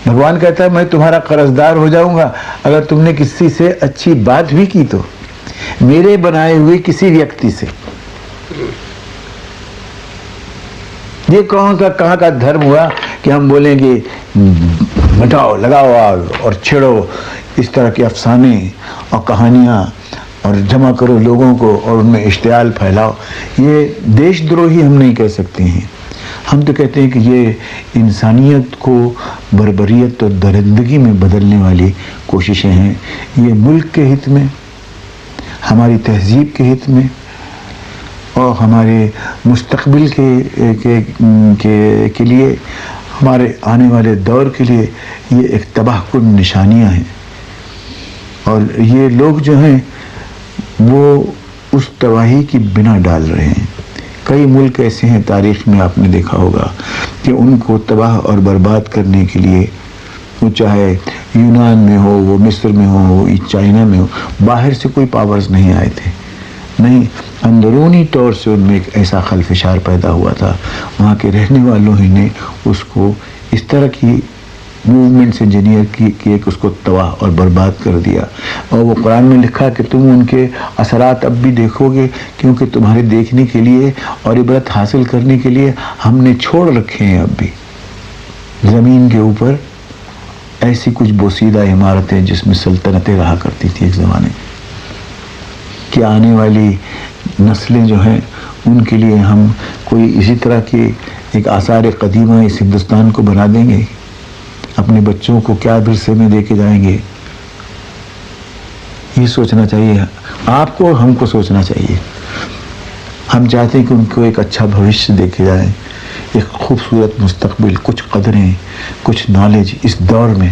بھگوان کہتا ہے میں تمہارا قرضدار ہو جاؤں گا اگر تم نے کسی سے اچھی بات بھی کی تو، میرے بنائے ہوئے کسی ویکتی سے۔ یہ کہاں کا دھرم ہوا کہ ہم بولیں گے مٹاؤ، لگاؤ آگ اور چھیڑو اس طرح کے افسانے اور کہانیاں اور جمع کرو لوگوں کو اور ان میں اشتعال پھیلاؤ۔ یہ دیش دروہی ہم نہیں کہہ سکتے ہیں، ہم تو کہتے ہیں کہ یہ انسانیت کو بربریت اور درندگی میں بدلنے والی کوششیں ہیں۔ یہ ملک کے ہت میں، ہماری تہذیب کے ہت میں اور ہمارے مستقبل کے لیے، ہمارے آنے والے دور کے لیے یہ ایک تباہ کن نشانیاں ہیں۔ اور یہ لوگ جو ہیں وہ اس تباہی کی بنا ڈال رہے ہیں۔ کئی ملک ایسے ہیں تاریخ میں آپ نے دیکھا ہوگا کہ ان کو تباہ اور برباد کرنے کے لیے، وہ چاہے یونان میں ہو، وہ مصر میں ہو، وہ چائنا میں ہو، باہر سے کوئی پاورز نہیں آئے تھے، نہیں، اندرونی طور سے ان میں ایک ایسا خلفشار پیدا ہوا تھا، وہاں کے رہنے والوں ہی نے اس کو اس طرح کی موومنٹس انجینئر کی کہ اس کو تباہ اور برباد کر دیا۔ اور وہ قرآن میں لکھا کہ تم ان کے اثرات اب بھی دیکھو گے، کیونکہ تمہارے دیکھنے کے لیے اور عبرت حاصل کرنے کے لیے ہم نے چھوڑ رکھے ہیں اب بھی زمین کے اوپر ایسی کچھ بوسیدہ عمارتیں جس میں سلطنتیں رہا کرتی تھی ایک زمانے میں، کہ آنے والی نسلیں جو ہیں ان کے لیے ہم کوئی اسی طرح کی ایک آثار قدیمہ اس ہندوستان کو بنا دیں گے، اپنے بچوں کو کیا ورثے میں دے کے جائیں گے۔ یہ سوچنا چاہیے آپ کو، ہم کو سوچنا چاہیے۔ ہم چاہتے ہیں کہ ان کو ایک اچھا بھوشیہ دے کے جائیں، ایک خوبصورت مستقبل، کچھ قدریں، کچھ نالج اس دور میں۔